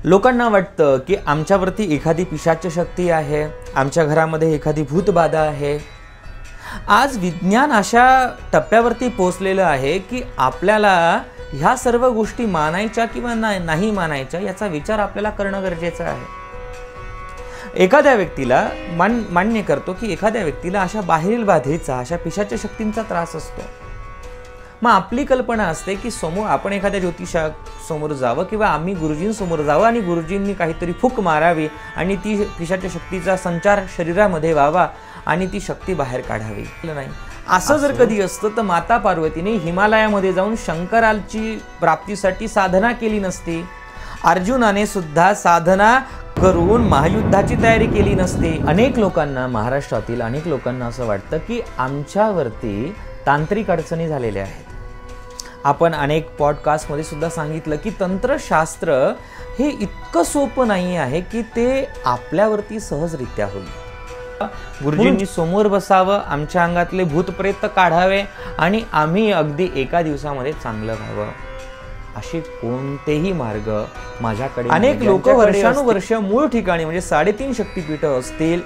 लोकांना वाटतं की आमच्यावरती एखादी पिशाच शक्ती आहे, आमच्या घरामध्ये एखादी भूतबाधा आहे। आज विज्ञान अशा टप्प्यावरती पोहोचलेलं आहे की आपल्याला ह्या सर्व गोष्टी मानायच्या किंवा नाही मानायच्या याचा विचार आपल्याला करणं गरजेचं आहे। एखाद्या व्यक्तीला मान्य करतो की एखाद्या व्यक्तीला अशा बाहेरील बाधेचा, अशा पिशाच शक्तींचा त्रास असतो। मग आपली कल्पना असते की समोर आपण एखाद्या ज्योतिषा समोर जावं किंवा आम्ही गुरुजींसमोर जावं आणि गुरुजींनी काहीतरी फूक मारावी आणि ती पिशाच शक्तीचा संचार शरीरामध्ये व्हावा आणि ती शक्ती बाहेर काढावी। नाही, असं जर कधी असतं तर माता पार्वतीने हिमालयामध्ये जाऊन शंकराची प्राप्तीसाठी साधना केली नसती। अर्जुनाने सुद्धा साधना करून महायुद्धाची तयारी केली नसती। अनेक लोकांना, महाराष्ट्रातील अनेक लोकांना असं वाटतं की आमच्यावरती तांत्रिक अडचणी झालेल्या आहेत। आपण अनेक पॉडकास्टमध्ये सुद्धा सांगितलं की तंत्रशास्त्र हे इतकं सोपं नाही आहे की ते आपल्यावरती सहजरित्या होईल। गुरुजींनी समोर बसावं, आमच्या अंगातले भूतप्रेत काढावे आणि आम्ही अगदी एका दिवसामध्ये चांगलं व्हावं, असे कोणतेही मार्ग माझ्याकडे। अनेक लोक वर्षानुवर्ष मूळ ठिकाणी म्हणजे 3.5 शक्तिपीठ असतील,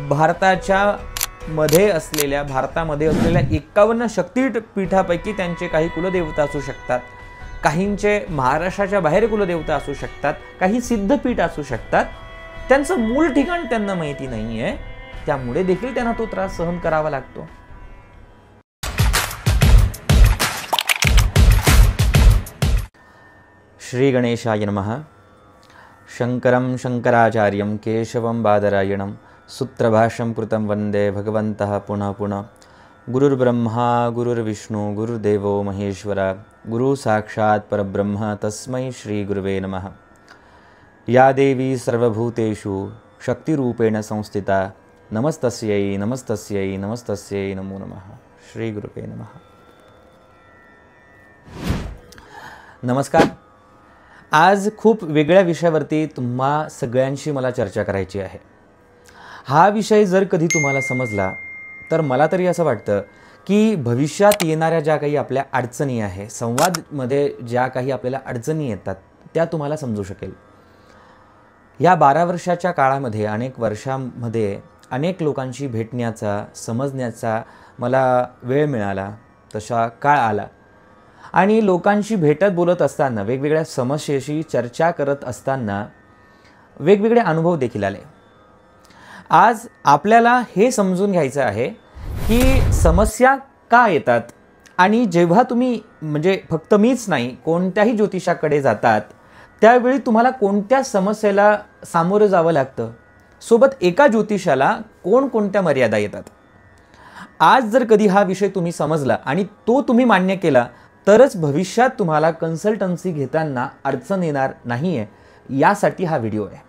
भारतामध्ये असलेल्या 51 शक्तिपीठापैकी त्यांचे काही कुलदेवता असू शकतात, काहींचे महाराष्ट्राच्या बाहेर कुलदेवता असू शकतात, काही सिद्धपीठ असू शकतात। त्यांचं मूळ ठिकाण त्यांना माहिती नाहीये, त्यामुळे देखील त्यांना तो त्रास सहन करावा लागतो। श्री गणेशाय नमः। शंकरं शंकराचार्यं केशवं बादरायणं सूत्रभाष्यं कृतं वन्दे भगवन्तः पुनः पुनः। गुरुर्ब्रह्मा गुरुर्विष्णु गुरुर्देवो महेश्वरा, गुरु साक्षात् परब्रह्म तस्मै श्री गुरुवे नमः। या देवी सर्वभूतेषु शक्तिरूपेण संस्थिता, नमस्तस्यै नमस्तस्यै नमस्तस्यै नमो नमः। श्री गुरुवे नमः। नमस्कार। आज खूप वेगळ्या विषयावरती तुम्हा सगळ्यांशी मला चर्चा करायची आहे। हा विषय जर कधी तुम्हाला समजला तर मला तरी असं वाटतं की भविष्यात येणाऱ्या ज्या काही आपल्या अडचणी आहे, संवादमध्ये ज्या काही आपल्याला अडचणी येतात त्या तुम्हाला समजू शकेल। या 12 वर्षाच्या काळामध्ये, अनेक वर्षांमध्ये अनेक लोकांशी भेटण्याचा, समजण्याचा मला वेळ मिळाला, तसा काळ आला आणि लोकांशी भेटत बोलत असताना, वेगवेगळ्या समस्येशी चर्चा करत असताना वेगवेगळे अनुभव देखील आले। आज आपल्याला हे समजून घ्यायचं आहे की समस्या का येतात आणि जेव्हा तुम्ही, म्हणजे फक्त मीच नाही, कोणत्याही ज्योतिषाकडे जातात त्यावेळी तुम्हाला कोणत्या समस्येला सामोरं जावं लागतं, सोबत एका ज्योतिषाला कोणकोणत्या मर्यादा येतात। आज जर कधी हा विषय तुम्ही समजला आणि तो तुम्ही मान्य केला तरच भविष्यात तुम्हाला कन्सल्टन्सी घेताना अडचण येणार नाहीये, यासाठी हा व्हिडिओ आहे।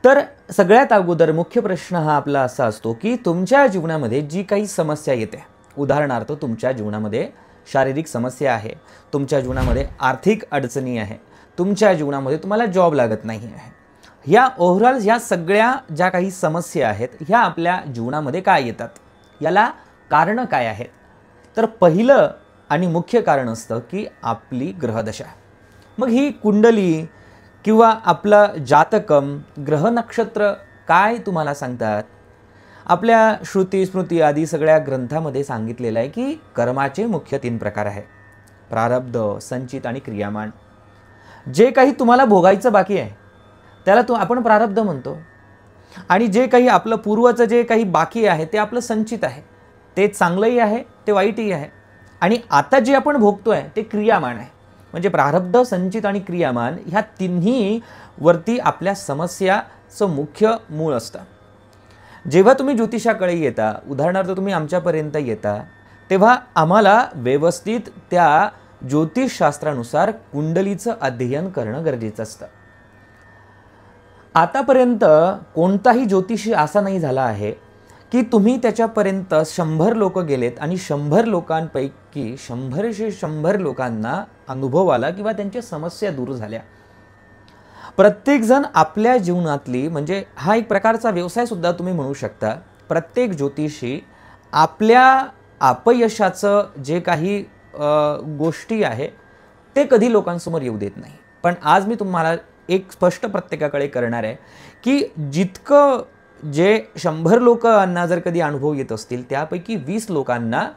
तर सगळ्यात अगोदर मुख्य प्रश्न हा आपला असा असतो की तुमच्या जीवनामध्ये जी काही समस्या येते, उदाहरणार्थ तुमच्या जीवनामध्ये शारीरिक समस्या आहे, तुमच्या जीवनामध्ये आर्थिक अडचणी आहे, तुमच्या जीवनामध्ये तुम्हाला जॉब लागत नाही आहे, ह्या ओव्हरऑल ह्या सगळ्या ज्या काही समस्या आहेत ह्या आपल्या जीवनामध्ये काय येतात, याला कारणं काय आहेत? तर पहिलं आणि मुख्य कारण असतं की आपली ग्रहदशा। मग ही कुंडली किंवा आपलं जातकम, ग्रह नक्षत्र काय तुम्हाला सांगतात? आपल्या श्रुती, स्मृती आदी सगळ्या ग्रंथामध्ये सांगितलेलं आहे की कर्माचे मुख्य 3 प्रकार आहे: प्रारब्ध, संचित आणि क्रियामान। जे काही तुम्हाला भोगायचं बाकी आहे त्याला आपण प्रारब्ध म्हणतो आणि जे काही आपलं पूर्वचं जे काही बाकी आहे ते आपलं संचित आहे। ते चांगलंही आहे, ते वाईटही आहे। आणि आता जे आपण भोगतोय ते क्रियामान आहे। म्हणजे प्रारब्ध, संचित आणि क्रियामान ह्या तिन्ही वरती आपल्या समस्याचं मुख्य मूळ असतं। जेव्हा तुम्ही ज्योतिषाकडे येता, उदाहरणार्थ तुम्ही आमच्यापर्यंत येता, तेव्हा आम्हाला व्यवस्थित त्या ज्योतिषशास्त्रानुसार कुंडलीचं अध्ययन करणं गरजेचं असतं। आतापर्यंत कोणताही ज्योतिषी असा नाही झाला आहे की तुम्ही त्याच्यापर्यंत 100 लोक गेलेत आणि 100 लोकांपैकी 100 लोकांना अनुभव आला किंवा त्यांच्या समस्या दूर झाल्या। प्रत्येकजण आपल्या जीवनातली, म्हणजे हा एक प्रकारचा व्यवसाय सुद्धा तुम्ही म्हणू शकता, प्रत्येक ज्योतिषी आपल्या अपयशाचं जे काही गोष्टी आहे ते कधी लोकांसमोर येऊ देत नाही। पण आज मी तुम्हाला एक स्पष्ट प्रत्येकाकडे करणार आहे की जितकं जे 100 लोकांना जर कधी अनुभव येत असतील त्यापैकी 20 लोकांना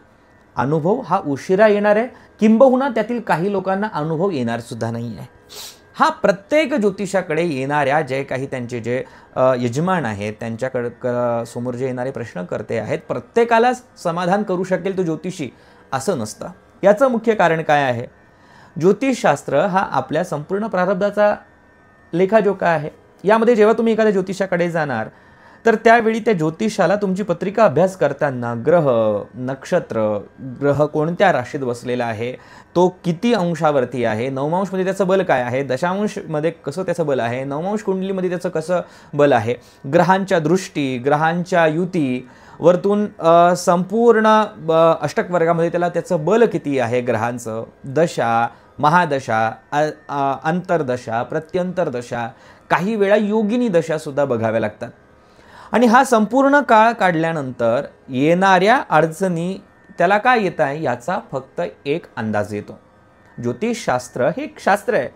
अनुभव हा उशिरा येणार आहे, किंबहुना त्यातील काही लोकांना अनुभव येणार सुद्धा नाही आहे. हा प्रत्येक ज्योतिषाकडे येणाऱ्या जे काही त्यांचे जे यजमान आहेत त्यांच्याकडे समोर जे येणारे प्रश्नकर्ते आहेत प्रत्येकालाच समाधान करू शकेल तो ज्योतिषी असं नसतं. याचं मुख्य कारण काय आहे? ज्योतिषशास्त्र हा आपल्या संपूर्ण प्रारब्धाचा लेखाजोखा आहे. यामध्ये जेव्हा तुम्ही एखाद्या ज्योतिषाकडे जाणार तर त्यावेळी त्या ज्योतिषाला तुमची पत्रिका अभ्यास करताना ग्रह, नक्षत्र, ग्रह कोणत्या राशीत बसलेला आहे, तो किती अंशावरती आहे, नवमांशमध्ये त्याचं बल काय आहे, दशांशमध्ये कसं त्याचं बल आहे, नवमांश कुंडलीमध्ये त्याचं कसं बल आहे, ग्रहांच्या दृष्टी, ग्रहांच्या युती, वरतून संपूर्ण अष्टक वर्गामध्ये त्याचं बल किती आहे ग्रहांचं, दशा, महादशा, अंतर्दशा, प्रत्यंतरदशा, काही वेळा योगिनी दशासुद्धा बघाव्या लागतात. आणि हा संपूर्ण काळ काढल्यानंतर येणाऱ्या अडचणी त्याला काय येत आहे याचा फक्त एक अंदाज येतो. ज्योतिषशास्त्र हे एक शास्त्र आहे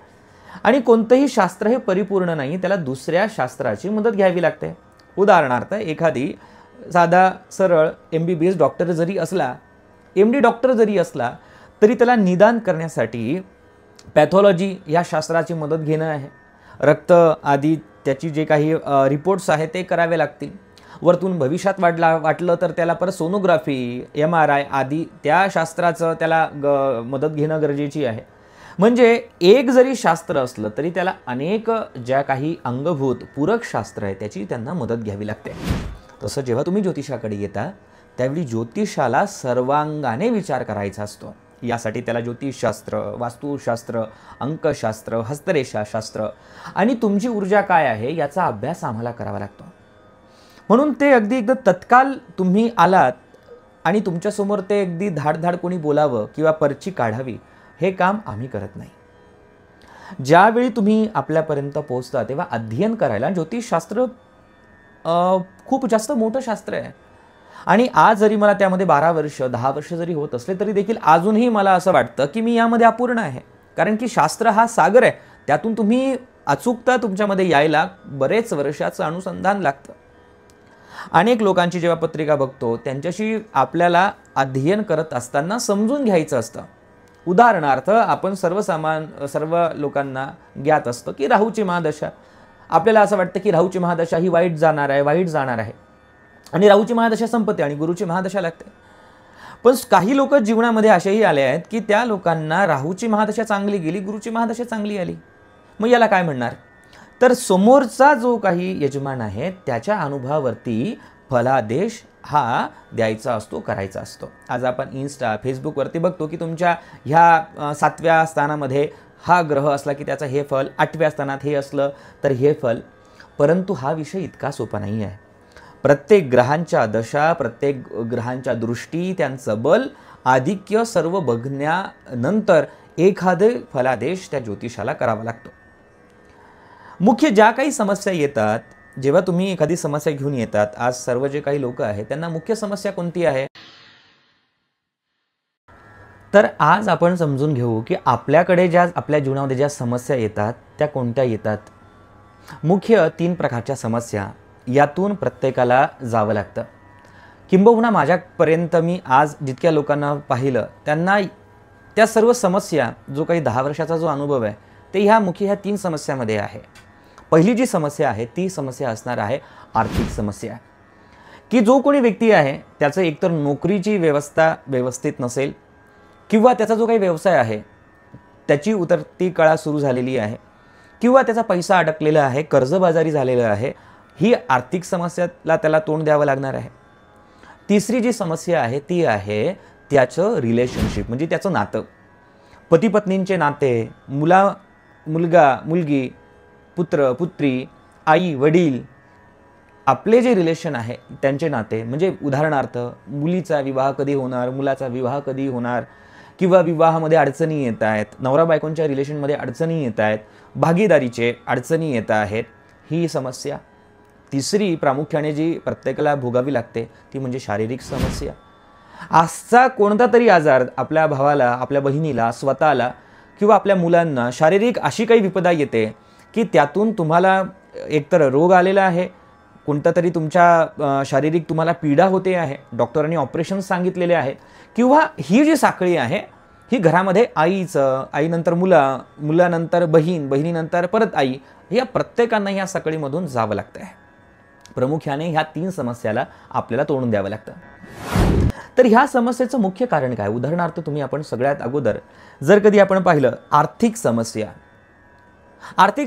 आणि कोणतंही शास्त्र हे परिपूर्ण नाही, त्याला दुसऱ्या शास्त्राची मदत घ्यावी लागते. उदाहरणार्थ एखादी साधा सरळ MBBS डॉक्टर जरी असला, MD डॉक्टर जरी असला तरी त्याला निदान करण्यासाठी पॅथॉलॉजी या शास्त्राची मदत घेणं आहे. रक्त आदी त्याची जे काही रिपोर्ट्स आहेत ते करावे लागतील. वरतून भविष्यात वाटलं तर त्याला परत सोनोग्राफी, MRI आदी त्या शास्त्राचं त्याला मदत घेणं गरजेची आहे. म्हणजे एक जरी शास्त्र असलं तरी त्याला अनेक ज्या काही अंगभूत पूरक शास्त्र आहे त्याची त्यांना मदत घ्यावी लागते. तसं जेव्हा तुम्ही ज्योतिषाकडे येता त्यावेळी ज्योतिषाला सर्वांगाने विचार करायचा असतो. यासाठी त्याला ज्योतिषशास्त्र, वास्तुशास्त्र, अंकशास्त्र, हस्तरेषाशास्त्र आणि तुमची ऊर्जा काय आहे याचा अभ्यास आम्हाला करावा लागतो. म्हणून ते अगदी एकदम तत्काल तुम्ही आलात आणि तुमच्यासमोर ते अगदी धाडधाड कोणी बोलावं किंवा पर्ची काढावी हे काम आम्ही करत नाही. ज्यावेळी तुम्ही आपल्यापर्यंत पोहोचता तेव्हा अध्ययन करायला ज्योतिषशास्त्र खूप जास्त मोठं शास्त्र आहे. आणि आज जरी मला त्यामध्ये 12 वर्ष 10 वर्ष जरी होत असले तरी देखील अजूनही मला असं वाटतं की मी यामध्ये अपूर्ण आहे. कारण की शास्त्र हा सागर आहे, त्यातून तुम्ही अचूकता तुमच्यामध्ये यायला बरेच वर्षाचं अनुसंधान लागतं. अनेक लोकांची जेव्हा पत्रिका बघतो त्यांच्याशी आपल्याला अध्ययन करत असताना समजून घ्यायचं असतं. उदाहरणार्थ आपण सर्व लोकांना ज्ञात असतं की राहूची महादशा, आपल्याला असं वाटतं की राहूची महादशा ही वाईट जाणार आहे आणि राहूची महादशा संपते आणि गुरुची महादशा लागते. पण काही लोक जीवनामध्ये असेही आले आहेत की त्या लोकांना राहूची महादशा चांगली गेली, गुरुची महादशा चांगली आली. मग याला काय म्हणणार? तर समोरचा जो काही यजमान आहे त्याच्या अनुभवावरती फलादेश हा द्यायचा असतो, करायचा असतो. आज आपण इंस्टा, फेसबुकवरती बघतो की तुमच्या ह्या 7व्या स्थानामध्ये हा ग्रह असला की त्याचं हे फल, 8व्या स्थानात हे असलं तर हे फल. परंतु हा विषय इतका सोपा नाही आहे. प्रत्येक ग्रहांच्या दशा, प्रत्येक ग्रहांच्या दृष्टी, त्यांचं बल, आधिक्य सर्व बघण्यानंतर एखादे फलादेश त्या ज्योतिषाला करावा लागतो. मुख्य ज्या काही समस्या येतात, जेव्हा तुम्ही एखादी समस्या घेऊन येतात, आज सर्व जे काही लोक आहेत त्यांना मुख्य समस्या कोणती आहे? तर आज आपण समजून घेऊ की आपल्याकडे आपल्या जीवनामध्ये ज्या समस्या येतात त्या कोणत्या येतात. मुख्य 3 प्रकारच्या समस्या यातून प्रत्येकाला जावं लागतं. किंबहुना माझ्यापर्यंत मी आज जितक्या लोकांना पाहिलं त्यांना त्या सर्व समस्या, जो काही 10 वर्षाचा जो अनुभव आहे ते ह्या 3 समस्यामध्ये आहे. पहिली जी समस्या आहे ती समस्या असणार आहे आर्थिक समस्या, की जो कोणी व्यक्ती आहे त्याचं एकतर नोकरीची व्यवस्था व्यवस्थित नसेल किंवा त्याचा जो काही व्यवसाय आहे त्याची उतरती कळा सुरू झालेली आहे किंवा त्याचा पैसा अडकलेला आहे, कर्जबाजारी झालेला आहे. ही आर्थिक समस्याला त्याला तोंड द्यावं लागणार आहे. तिसरी जी समस्या आहे ती आहे त्याचं रिलेशनशिप, म्हणजे त्याचं नातं, पती पत्नींचे नाते, मुलगा मुलगी, पुत्र पुत्री, आई वडील, आपले जे रिलेशन आहे त्यांचे नाते. म्हणजे उदाहरणार्थ मुलीचा विवाह कधी होणार, मुलाचा विवाह कधी होणार, किंवा विवाहामध्ये अडचणी येत आहेत, नवरा बायकोंच्या रिलेशनमध्ये अडचणी येत आहेत, भागीदारीचे अडचणी येत आहेत, ही समस्या. तिसरी प्रामुख्याने जी प्रत्येकाला भोगावी लागते ती म्हणजे शारीरिक समस्या. आजचा कोणता तरी आजार आपल्या भावाला, आपल्या बहिणीला, स्वतःला किंवा आपल्या मुलांना शारीरिक अशी काही विपदा येते की त्यातून तुम्हाला एकतर रोग आलेला आहे, कोणता तरी तुमच्या शारीरिक तुम्हाला पीडा होते आहे, डॉक्टरांनी ऑपरेशन सांगितलेले आहेत, किंवा ही जी साखळी आहे ही घरामध्ये आईनंतर मुलानंतर बहीण, बहिणीनंतर परत आई, या प्रत्येकांना ह्या साखळीमधून जावं लागतं आहे. प्रामुख्याने ह्या 3 समस्याला आपल्याला तोडून द्यावं लागतं. तर ह्या समस्येचं मुख्य कारण काय? उदाहरणार्थ आपण सगळ्यात अगोदर जर कधी आपण पाहिलं आर्थिक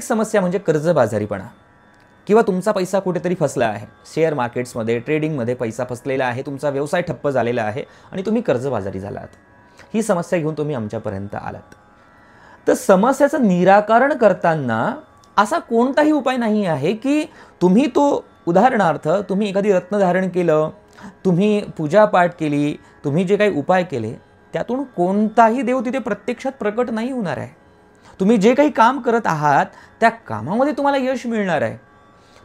समस्या म्हणजे कर्जबाजारीपणा, किंवा तुमचा पैसा कुठेतरी फसला आहे, शेअर मार्केट्समध्ये, ट्रेडिंगमध्ये पैसा फसलेला आहे, तुमचा व्यवसाय ठप्प झालेला आहे आणि तुम्ही कर्जबाजारी झालात. ही समस्या घेऊन तुम्ही आमच्यापर्यंत आलात. तर समस्याचं निराकरण करताना असा कोणताही उपाय नाही आहे की तुम्ही उदाहरणार्थ तुम्ही एखादी रत्न धारण केलं, तुम्ही पूजापाठ केली, तुम्ही जे काही उपाय केले, त्यातून कोणताही देव तिथे प्रत्यक्षात प्रकट नाही होणार आहे. तुम्ही जे काही काम करत आहात त्या कामामध्ये तुम्हाला यश मिळणार आहे.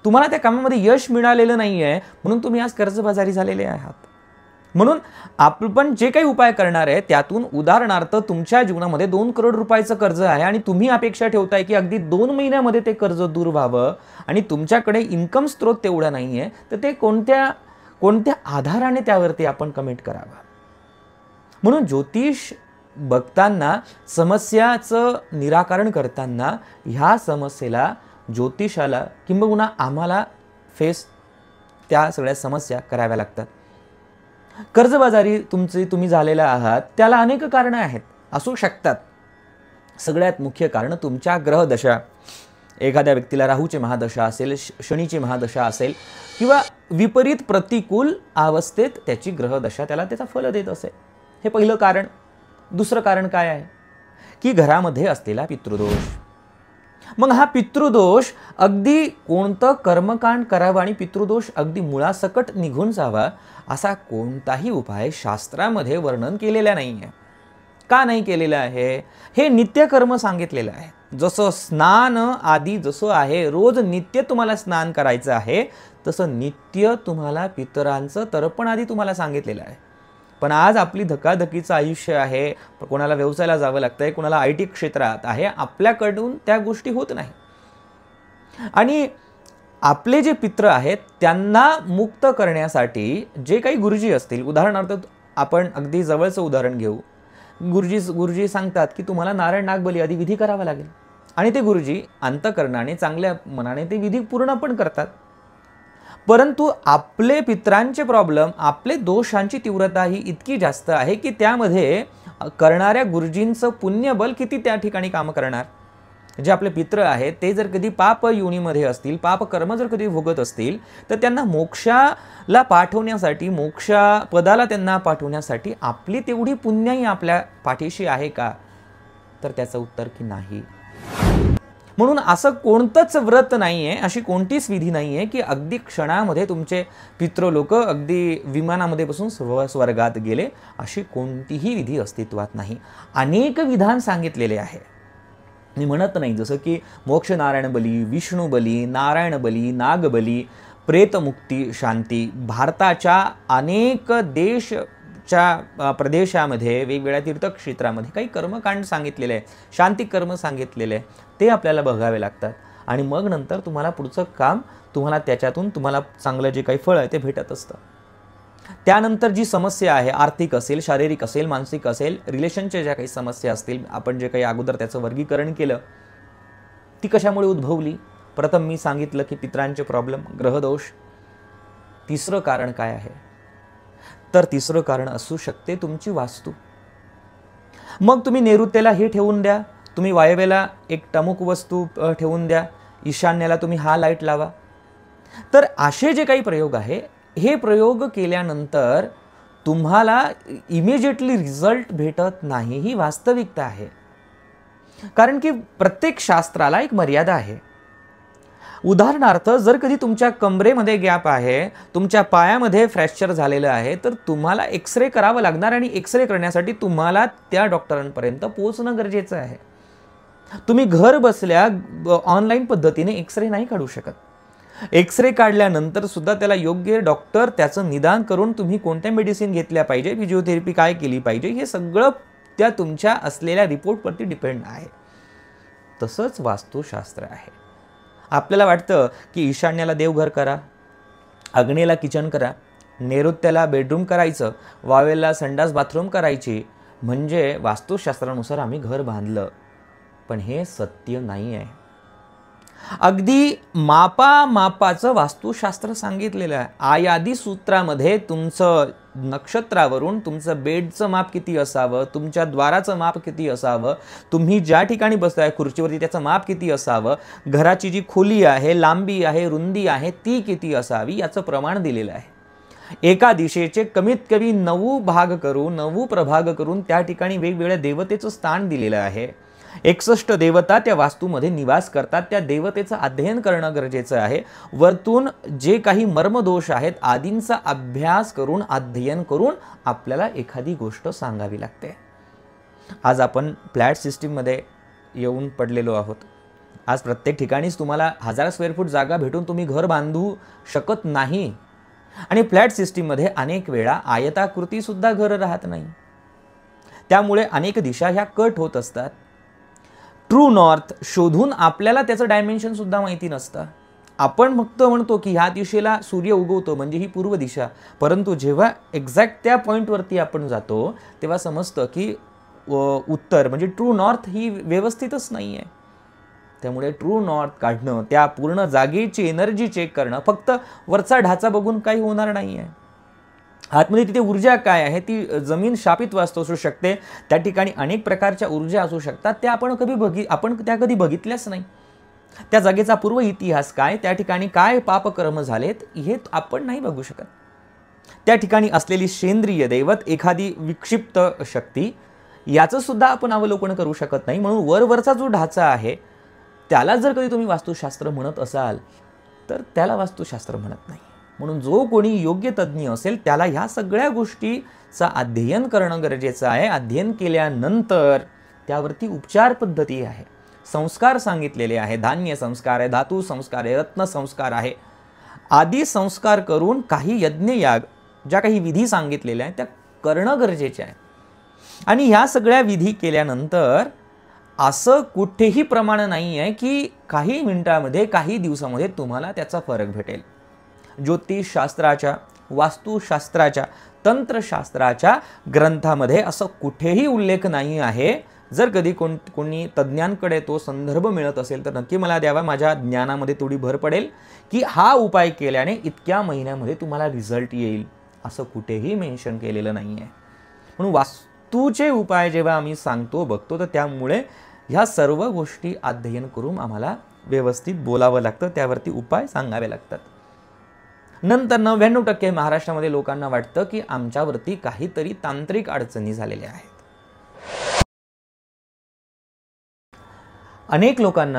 तुम्हाला त्या कामामध्ये यश मिळालेलं नाही आहे म्हणून तुम्ही आज कर्जबाजारी झालेले आहात. म्हणून आपण जे काही उपाय करणार आहे त्यातून उदाहरणार्थ तुमच्या जीवनामध्ये 2 करोड रुपयाचं कर्ज आहे आणि तुम्ही अपेक्षा ठेवताय की अगदी 2 महिन्यामध्ये ते कर्ज दूर व्हावं आणि तुमच्याकडे इन्कम स्रोत तेवढा नाही आहे, तर ते कोणत्या आधाराने त्यावरती आपण कमेंट करावं. म्हणून ज्योतिष बघताना, समस्याचं निराकरण करताना ह्या समस्येला, ज्योतिषाला किंबहुना आम्हाला फेस त्या सगळ्या समस्या कराव्या लागतात. कर्जबाजारी तुम्ही झालेला आहात, त्याला अनेक कारणं असू शकतात. सगळ्यात मुख्य कारण तुमच्या ग्रहदशा, एखाद्या व्यक्तीला राहूची महादशा असेल, शनीची महादशा असेल, किंवा विपरीत प्रतिकूल अवस्थेत त्याची ग्रहदशा त्याचा फल देत असेल. हे पहिलं कारण. दुसरं कारण काय आहे की घरामध्ये असलेला पितृदोष. मग हा पितृदोष, अगदी कोणतं कर्मकांड करावं आणि पितृदोष अगदी मुळासकट निघून जावा असा कोणताही उपाय शास्त्रामध्ये वर्णन केलेला नाही आहे. का नाही केलेलं आहे? हे नित्यकर्म सांगितलेलं आहे. जसं स्नान आदी जसं आहे, रोज नित्य तुम्हाला स्नान करायचं आहे, तसं नित्य तुम्हाला पितरांचं तर्पण आदी तुम्हाला सांगितलेलं आहे. पण आज आपली धकाधकीचं आयुष्य आहे, कोणाला व्यवसायाला जावं लागतंय, कोणाला IT क्षेत्रात आहे, आपल्याकडून त्या गोष्टी होत नाही. आणि आपले जे पित्र आहेत त्यांना मुक्त करण्यासाठी जे काही गुरुजी असतील, उदाहरणार्थ आपण अगदी जवळचं उदाहरण घेऊ, गुरुजी सांगतात की तुम्हाला नारायण नागबली आदी विधी करावा लागेल, आणि ते गुरुजी अंतःकरणाने, चांगल्या मनाने ते विधी पूर्ण पण करतात. परंतु आपले पित्रांचे प्रॉब्लेम, आपले दोषांची तीव्रता ही इतकी जास्त आहे की त्यामध्ये करणाऱ्या गुरुजींचं पुण्यबल किती त्या ठिकाणी काम करणार. जे आपले पित्र आहेत ते जर कधी पाप योनीमध्ये असतील, पाप कर्म जर कधी भोगत असतील, तर त्यांना मोक्षाला पाठवण्यासाठी, मोक्ष पदाला त्यांना पाठवण्यासाठी आपली तेवढी पुण्याही आपल्या पाठीशी आहे का? तर त्याचं उत्तर की नाही. म्हणून असं कोणतंच व्रत नाहीये, अशी कोणतीच विधी नाहीये की अगदी क्षणामध्ये तुमचे पितृ लोक अगदी विमानामध्ये बसून स्वर्गात गेले, अशी कोणतीही विधी अस्तित्वात नाही. अनेक विधान सांगितलेले आहे. मी म्हणत नाही जसं की मोक्ष नारायण बली, विष्णू बली, नारायण बली, नागबली, प्रेतमुक्ती शांती. भारताच्या अनेक प्रदेशामध्ये, वेगवेगळ्या तीर्थक्षेत्रामध्ये काही कर्मकांड सांगितलेले आहे, शांती कर्म सांगितलेले आहे, ते आपल्याला बघावे लागतात. आणि मग नंतर तुम्हाला पुढचं काम, त्याच्यातून तुम्हाला चांगलं जे काही फळ आहे ते भेटत असतं. त्यानंतर जी समस्या आहे, आर्थिक असेल, शारीरिक असेल, मानसिक असेल, रिलेशनच्या ज्या काही समस्या असतील, आपण जे काही अगोदर त्याचं वर्गीकरण केलं, ती कशामुळे उद्भवली? प्रथम मी सांगितलं की पित्रांचे प्रॉब्लेम, ग्रहदोष. तिसरं कारण काय आहे? तर तिसरं कारण असू शकते तुमची वास्तू. मग तुम्ही नैऋत्येला हे ठेवून द्या, तुम्ही वायव्येला एक टमुक वस्तू ठेवून द्या, ईशान्येला तुम्ही हा लाईट लावा. तर असे जे काही प्रयोग आहे, हे प्रयोग केल्यानंतर तुम्हाला इमिजिएटली रिझल्ट भेटत नाही, ही वास्तविकता आहे. कारण की प्रत्येक शास्त्राला एक मर्यादा आहे. उदाहरणार्थ जर कधी तुमच्या कमरेमध्ये गॅप आहे, तुमच्या पायामध्ये फ्रॅक्चर झालेलं आहे, तर तुम्हाला एक्सरे करावं लागणार आणि एक्सरे करण्यासाठी तुम्हाला त्या डॉक्टरांपर्यंत पोहोचणं गरजेचं आहे. तुम्ही घर बसल्या ऑनलाईन पद्धतीने एक्सरे नाही काढू शकत. एक्सरे काढल्यानंतर सुद्धा त्याला योग्य डॉक्टर त्याचं निदान करून तुम्ही कोणत्या मेडिसिन घेतल्या पाहिजे, फिजिओथेरपी काय केली पाहिजे, हे सगळं त्या तुमच्या असलेल्या रिपोर्टवरती डिपेंड आहे. तसंच वास्तुशास्त्र आहे. आपल्याला वाटतं की ईशान्याला देवघर करा, आग्नेयला किचन करा, नैऋत्याला बेडरूम करायचं, वावेला संडास बाथरूम करायची, म्हणजे वास्तुशास्त्रानुसार आम्ही घर बांधलं. पण हे सत्य नाही आहे. अगदी मापाचं वास्तुशास्त्र सांगितलेलं आहे. आयादी सूत्रामध्ये तुमचं नक्षत्रावरून तुमचं बेडचं माप किती असावं, तुमच्या द्वाराचं माप किती असावं, तुम्ही ज्या ठिकाणी बसताय खुर्चीवरती त्याचं माप किती असावं, घराची जी खोली आहे, लांबी आहे, रुंदी आहे, ती किती असावी याचं प्रमाण दिलेलं आहे. एका दिशेचे कमीत कमी 9 प्रभाग करून त्या ठिकाणी वेगवेगळ्या देवतेचं स्थान दिलेलं आहे. 61 देवता त्या वास्तूमध्ये निवास करतात. त्या देवतेचं अध्ययन करणं गरजेचं आहे. वरतून जे काही मर्मदोष आहेत आदींचा अभ्यास करून, अध्ययन करून आपल्याला एखादी गोष्ट सांगावी लागते. आज आपण फ्लॅट सिस्टीममध्ये येऊन पडलेलो आहोत. आज प्रत्येक ठिकाणीच तुम्हाला 1000 स्क्वेअर फूट जागा भेटून तुम्ही घर बांधू शकत नाही. आणि फ्लॅट सिस्टीममध्ये अनेक वेळा आयताकृती सुद्धा घरं राहत नाही. त्यामुळे अनेक दिशा ह्या कट होत असतात. ट्रू नॉर्थ शोधून आपल्याला त्याचं डायमेन्शन सुद्धा माहिती नसतं. आपण फक्त म्हणतो की ह्या दिशेला सूर्य उगवतो म्हणजे ही पूर्व दिशा, परंतु जेव्हा एक्झॅक्ट त्या पॉईंटवरती आपण जातो तेव्हा समजतं की उत्तर म्हणजे ट्रू नॉर्थ ही व्यवस्थितच नाही आहे. त्यामुळे ट्रू नॉर्थ काढणं, त्या पूर्ण जागेची एनर्जी चेक करणं, फक्त वरचा ढाचा बघून काही होणार नाही आहे. आतमध्ये तिथे ऊर्जा काय आहे, ती जमीन शापित वास्तू असू शकते, त्या ठिकाणी अनेक प्रकारच्या ऊर्जा असू शकतात, त्या आपण त्या कधी बघितल्याच नाही. त्या जागेचा पूर्व इतिहास काय, त्या ठिकाणी काय पापकर्म झालेत हे आपण नाही बघू शकत. त्या ठिकाणी असलेली सेंद्रिय दैवत, एखादी विक्षिप्त शक्ती, याचं सुद्धा आपण अवलोकन करू शकत नाही. म्हणून वरवरचा जो ढाचा आहे त्याला जर कधी तुम्ही वास्तुशास्त्र म्हणत असाल तर त्याला वास्तुशास्त्र म्हणत नाही. म्हणून जो कोणी योग्य तज्ज्ञ असेल त्याला ह्या सगळ्या गोष्टीचा अध्ययन करणं गरजेचं आहे. अध्ययन केल्यानंतर त्यावरती उपचार पद्धती आहे, संस्कार सांगितलेले आहे. धान्य संस्कार आहे, धातू संस्कार आहे, रत्न संस्कार आहे, आदी संस्कार करून काही यज्ञयाग ज्या काही विधी सांगितलेल्या आहेत त्या करणं गरजेचे आहे. आणि ह्या सगळ्या विधी केल्यानंतर असं कुठेही प्रमाण नाही आहे की काही मिनिटामध्ये, काही दिवसामध्ये तुम्हाला त्याचा फरक भेटेल. ज्योतिषशास्त्राच्या, वास्तुशास्त्राच्या, तंत्रशास्त्राच्या ग्रंथामध्ये असं कुठेही उल्लेख नाही आहे. जर कधी कोणी तज्ज्ञांकडे तो संदर्भ मिळत असेल तर नक्की मला द्यावा. माझ्या ज्ञानामध्ये थोडी भर पडेल की हा उपाय केल्याने इतक्या महिन्यामध्ये तुम्हाला रिझल्ट येईल, असं कुठेही मेन्शन केलेलं नाही आहे. म्हणून वास्तूचे उपाय जेव्हा आम्ही सांगतो, बघतो, तर त्यामुळे ह्या सर्व गोष्टी अध्ययन करून आम्हाला व्यवस्थित बोलावं लागतं, त्यावरती उपाय सांगावे लागतात. नंतर 99% महाराष्ट्रामध्ये लोकांना वाटतं की आमच्यावरती काहीतरी तांत्रिक अडचणी झालेल्या आहेत.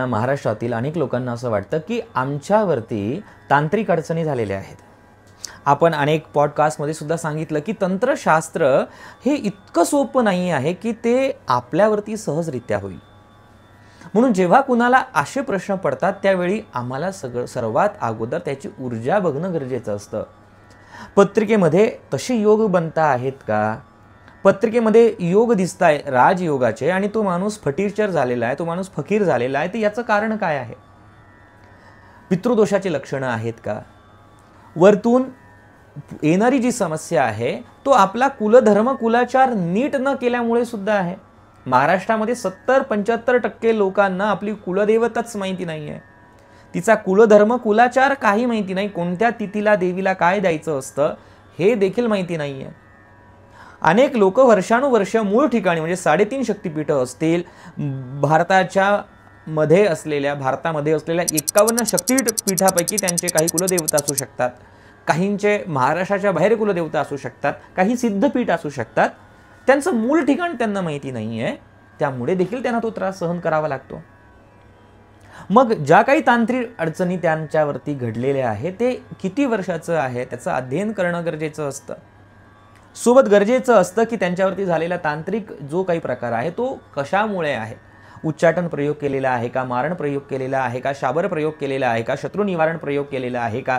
महाराष्ट्रातील अनेक लोकांना असं वाटतं की आमच्यावरती तांत्रिक अडचणी झालेल्या आहेत. आपण अनेक पॉडकास्टमध्ये सुद्धा सांगितलं की तंत्रशास्त्र हे इतकं सोपं नाही आहे की ते आपल्यावरती सहजरित्या होईल. म्हणून जेव्हा कुणाला असे प्रश्न पडतात त्यावेळी आम्हाला सर्वात अगोदर त्याची ऊर्जा बघणं गरजेचं असतं. पत्रिकेमध्ये तसे योग बनता आहेत का? पत्रिकेमध्ये योग दिसताय राजयोगाचे आणि तो माणूस फटीचर झालेला आहे, तो माणूस फकीर झालेला आहे, तर याचं कारण काय आहे? पितृदोषाची लक्षणं आहेत का? वरतून येणारी जी समस्या आहे तो आपला कुलधर्म, कुलाचार नीट न केल्यामुळे सुद्धा आहे. महाराष्ट्रामध्ये 70-75% लोकांना आपली कुलदेवताच माहिती नाही आहे. तिचा कुलधर्म, कुलाचार काही माहिती नाही. कोणत्या तिथीला देवीला काय द्यायचं असतं हे देखील माहिती नाही आहे. अनेक लोक वर्षानुवर्ष मूळ ठिकाणी म्हणजे 3.5 शक्तिपीठं असतील, भारतामध्ये असलेल्या 51 शक्तिपीठापैकी त्यांचे काही कुलदेवता असू शकतात, काहींचे महाराष्ट्राच्या बाहेर कुलदेवता असू शकतात, काही सिद्धपीठ असू शकतात. त्यांचं मूळ ठिकाण त्यांना माहिती नाही आहे, त्यामुळे देखील त्यांना तो त्रास सहन करावा लागतो. मग ज्या काही तांत्रिक अडचणी त्यांच्यावरती घडलेल्या आहेत ते किती वर्षाचं आहे त्याचं अध्ययन करणं गरजेचं असतं. सोबत गरजेचं असतं की त्यांच्यावरती झालेला तांत्रिक जो काही प्रकार आहे तो कशामुळे आहे. उच्चाटन प्रयोग केलेला आहे का, मारण प्रयोग केलेला आहे का, शाबर प्रयोग केलेला आहे का, शत्रू निवारण प्रयोग केलेला आहे का,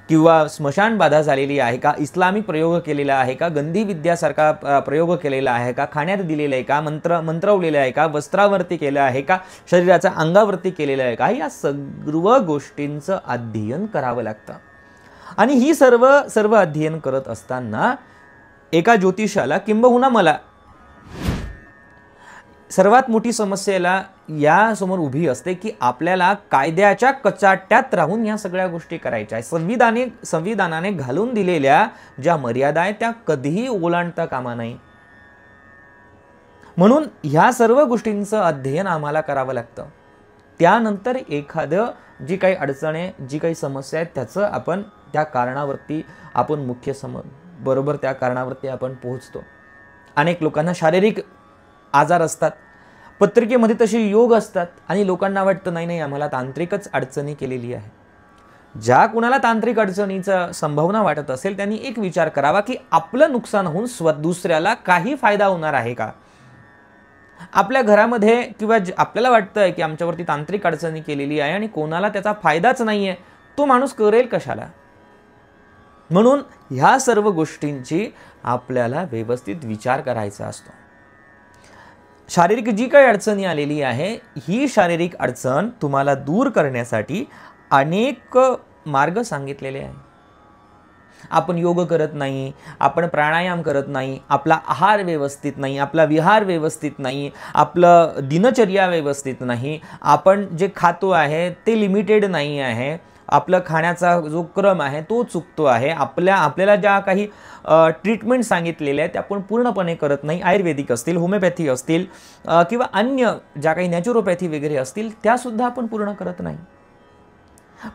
किंवा स्मशानबाधा झालेली आहे का, इस्लामिक प्रयोग केलेला आहे का, गंधी विद्यासारखा प्रयोग केलेला आहे का, खाण्यात दिलेला आहे का, मंत्रवलेलं आहे का, वस्त्रावरती केलं आहे का, शरीराच्या अंगावरती केलेलं आहे का, या सर्व गोष्टींचं अध्ययन करावं लागतं. आणि ही सर्व अध्ययन करत असताना एका ज्योतिषाला किंबहुना मला सर्वात मोठी समस्येला या समोर उभी असते की आपल्याला कायद्याच्या कचाट्यात राहून या सगळ्या गोष्टी करायच्या आहेत. संविधानाने घालून दिलेल्या ज्या मर्यादा आहेत त्या कधीही ओलांडता कामा नये. म्हणून ह्या सर्व गोष्टींचं अध्ययन आम्हाला करावं लागतं. त्यानंतर एखादं जी काही अडचणी, जी काही समस्या आहेत त्याचं आपण त्या कारणावरती आपण बरोबर त्या कारणावरती आपण पोहोचतो. अनेक लोकांना शारीरिक आजार असतात, पत्रिकेमध्ये तसे योग असतात आणि लोकांना वाटतं नाही आम्हाला तांत्रिकच अडचणी केलेली आहे. ज्या कुणाला तांत्रिक अडचणीचा संभावना वाटत असेल त्यांनी एक विचार करावा की आपलं नुकसान होऊन दुसऱ्याला काही फायदा होणार आहे का. आपल्या घरामध्ये किंवा आपल्याला वाटतंय की आमच्यावरती तांत्रिक अडचणी केलेली आहे आणि कोणाला त्याचा फायदाच नाहीये, तो माणूस करेल कशाला. म्हणून ह्या सर्व गोष्टींची आपल्याला व्यवस्थित विचार करायचा असतो. शारीरिक जी काही अडचणी आलेली आहे ही शारीरिक अडचण तुम्हाला दूर करण्यासाठी अनेक मार्ग सांगितलेले आहे. आपण योग करत नाही, आपण प्राणायाम करत नाही, आपला आहार व्यवस्थित नाही, आपला विहार व्यवस्थित नाही, आपलं दिनचर्या व्यवस्थित नाही, आपण जे खातो आहे ते लिमिटेड नाही आहे, आपलं खाण्याचा जो क्रम आहे तो चुकतो आहे, आपल्याला ज्या काही ट्रीटमेंट सांगितलेल्या आहेत त्या आपण पूर्णपणे करत नाही. आयुर्वेदिक असतील, होमिओपॅथी असतील किंवा अन्य ज्या काही नॅचरोपॅथी वगैरे असतील त्यासुद्धा आपण पूर्ण करत नाही.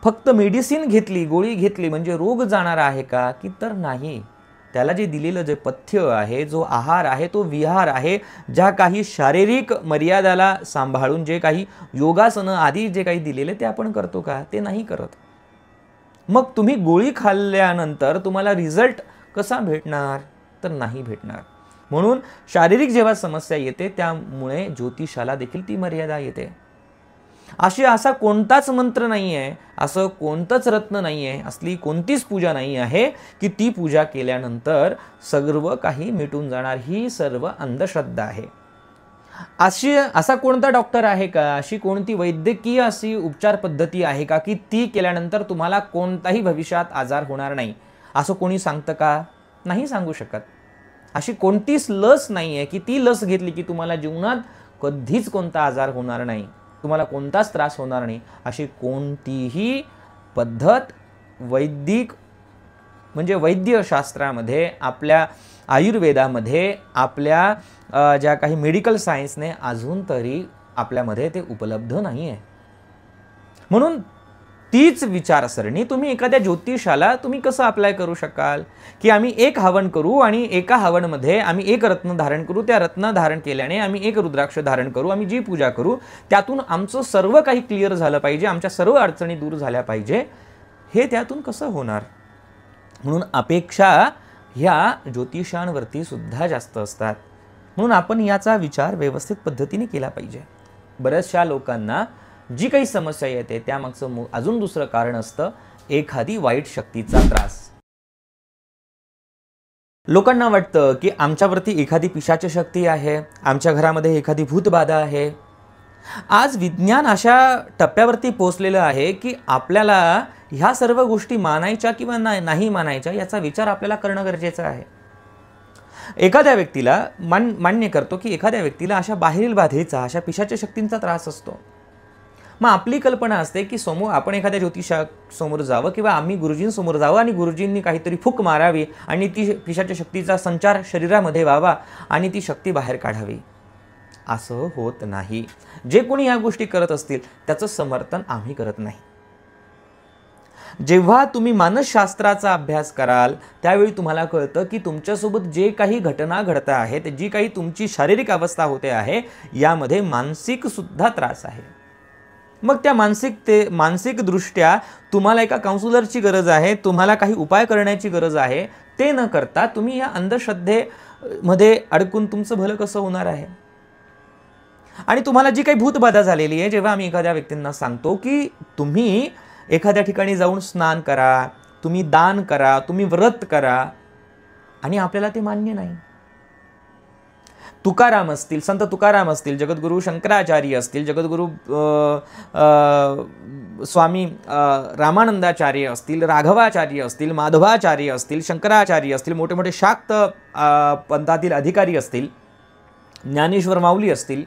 फक्त मेडिसिन घेतली, गोळी घेतली म्हणजे रोग जाणार आहे का, की तर नाही. त्याला जे दिलेलं जे पथ्य आहे, जो आहार आहे, तो विहार आहे, ज्या काही शारीरिक मर्यादाला सांभाळून जे काही योगासनं आधी जे काही दिलेले ते आपण करतो का, ते नाही करत. मग तुम्ही गोळी खाल्ल्यानंतर तुम्हाला रिझल्ट कसा भेटणार, तर नाही भेटणार. म्हणून शारीरिक जेव्हा समस्या येते त्यामुळे ज्योतिषाला देखील ती मर्यादा येते. असा कोणताच मंत्र नाही आहे, असं कोणतंच रत्न नाही आहे, असली कोणतीच पूजा नाही आहे की ती पूजा केल्यानंतर सर्व काही मिटून जाणार. ही सर्व अंधश्रद्धा आहे. असा कोणता डॉक्टर आहे का, अशी कोणती वैद्यकीय अशी उपचार पद्धती आहे का की ती केल्यानंतर तुम्हाला कोणताही भविष्यात आजार होणार नाही, असं कोणी सांगतं का, नाही सांगू शकत. अशी कोणतीच लस नाही आहे की ती लस घेतली की तुम्हाला जीवनात कधीच कोणता आजार होणार नाही, तुम्हाला कोणताच त्रास होणार नाही. अशी कोणतीही पद्धत वैद्यशास्त्रामध्ये, आपल्या आयुर्वेदामध्ये, आपल्या ज्या काही मेडिकल सायन्सने अजून तरी आपल्यामध्ये ते उपलब्ध नाही आहे. म्हणून तीच विचारसरणी तुम्ही एखाद्या ज्योतिषाला तुम्ही कसं अप्लाय करू शकाल की आम्ही एक हवन करू आणि एका हवनमध्ये आम्ही एक रत्न धारण करू, त्या रत्न धारण केल्याने आम्ही एक रुद्राक्ष धारण करू, आम्ही जी पूजा करू त्यातून आमचं सर्व काही क्लिअर झालं पाहिजे, आमच्या सर्व अडचणी दूर झाल्या पाहिजे, हे त्यातून कसं होणार. म्हणून अपेक्षा ह्या ज्योतिषांवरती सुद्धा जास्त असतात. म्हणून आपण याचा विचार व्यवस्थित पद्धतीने केला पाहिजे. बऱ्याचशा लोकांना जी काही समस्या येते त्यामागचं अजून दुसरं कारण असतं एखादी वाईट शक्तीचा त्रास. लोकांना वाटतं की आमच्यावरती एखादी पिशाच शक्ती आहे, आमच्या घरामध्ये एखादी भूतबाधा आहे. आज विज्ञान अशा टप्प्यावरती पोहोचलेलं आहे की आपल्याला ह्या सर्व गोष्टी मानायच्या किंवा नाही मानायच्या याचा विचार आपल्याला करणं गरजेचं आहे. एखाद्या व्यक्तीला मान्य करतो की एखाद्या व्यक्तीला अशा बाहेरील बाधेचा, अशा पिशाच शक्तींचा त्रास असतो. मग आपली कल्पना असते की आपण एखाद्या ज्योतिषासमोर जावं किंवा आम्ही गुरुजींसमोर जावं आणि गुरुजींनी काहीतरी फूक मारावी आणि ती पिशाच शक्तीचा संचार शरीरामध्ये व्हावा आणि ती शक्ती बाहेर काढावी. असं होत नाही. जे कोणी या गोष्टी करत असतील त्याचं समर्थन आम्ही करत नाही. जेव्हा तुम्ही मानसशास्त्राचा अभ्यास कराल त्यावेळी तुम्हाला कळतं की तुमच्यासोबत जे काही घटना घडत आहेत, जी काही तुमची शारीरिक अवस्था होते आहे, यामध्ये मानसिक सुद्धा त्रास आहे. मग त्या मानसिकदृष्ट्या तुम्हाला एका काउन्सिलरची गरज आहे, तुम्हाला काही उपाय करण्याची गरज आहे. ते न करता तुम्ही या अंधश्रद्धेमध्ये अडकून तुमचं भलं कसं होणार आहे. आणि तुम्हाला जी काही भूतबाधा झालेली आहे, जेव्हा आम्ही एखाद्या व्यक्तींना सांगतो की तुम्ही एखाद्या ठिकाणी जाऊन स्नान करा, तुम्ही दान करा, तुम्ही व्रत करा, आणि आपल्याला ते मान्य नाही. तुकाराम असतील, संत तुकाराम असतील, जगद्गुरू शंकराचार्य असतील, जगद्गुरू स्वामी रामानंदाचार्य असतील, राघवाचार्य असतील, माधवाचार्य असतील, शंकराचार्य असतील, मोठे मोठे शाक्त पंथातील अधिकारी असतील, ज्ञानेश्वर माऊली असतील,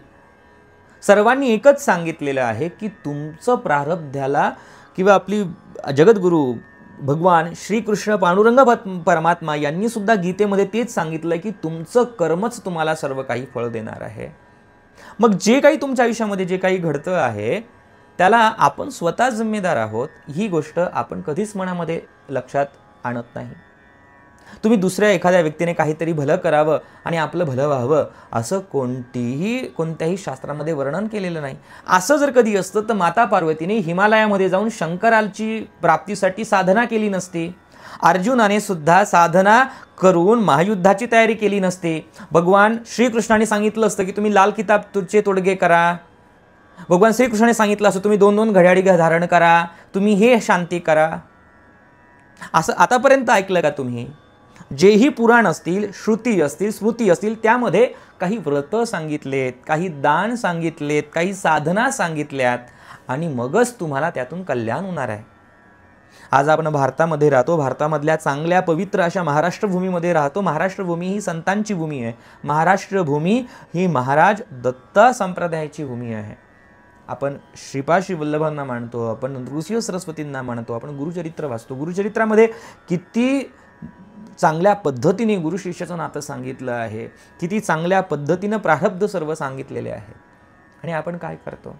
सर्वांनी एकच सांगितलेलं आहे की तुमचं प्रारब्ध्याला किंवा आपली जगद्गुरू भगवान श्रीकृष्ण पांडुरंग परमात्मा यांनी सुद्धा गीतेमध्ये तेच सांगितलं की तुमचं कर्मच तुम्हाला सर्व काही फळ देणार आहे. मग जे काही तुमच्या आयुष्यामध्ये जे काही घडतं आहे त्याला आपण स्वतः जिम्मेदार आहोत, ही गोष्ट आपण कधीच मनामध्ये लक्षात आणत नाही. तुम्ही दुसऱ्या एखाद्या व्यक्तीने काहीतरी भलं करावं आणि आपलं भलं व्हावं असं कोणत्याही शास्त्रामध्ये वर्णन केलेलं नाही. असं जर कधी असतं तर माता पार्वतीने हिमालयामध्ये जाऊन शंकराची प्राप्तीसाठी साधना केली नसती. अर्जुनाने सुद्धा साधना करून महायुद्धाची तयारी केली नसती. भगवान श्रीकृष्णाने सांगितलं असतं की तुम्ही लाल किताबचे तोडगे करा. भगवान श्रीकृष्णाने सांगितलं असतं तुम्ही 2-2 घड्याळी धारण करा, तुम्ही हे शांती करा. असं आतापर्यंत ऐकलं का तुम्ही? जेही पुराण असतील, श्रुती असतील, स्मृती असतील, त्यामध्ये काही व्रत सांगितलेत, काही दान सांगितलेत, काही साधना सांगितल्यात, आणि मगच तुम्हाला त्यातून कल्याण होणार आहे. आज आपण भारतामध्ये राहतो, भारतामधल्या चांगल्या पवित्र अशा महाराष्ट्र भूमीमध्ये राहतो. महाराष्ट्र भूमी ही संतांची भूमी आहे. महाराष्ट्र भूमी ही महाराज दत्त संप्रदायाची भूमी आहे. आपण श्रीपाद श्री वल्लभांना मानतो, आपण नृसिंह सरस्वतींना मानतो, आपण गुरुचरित्र वाचतो. गुरुचरित्रामध्ये किती चांगल्या पद्धतीने गुरु शिष्याचं नातं सांगितलं आहे, किती चांगल्या पद्धतीनं प्रारब्ध सर्व सांगितलेले आहे. आणि आपण काय करतो?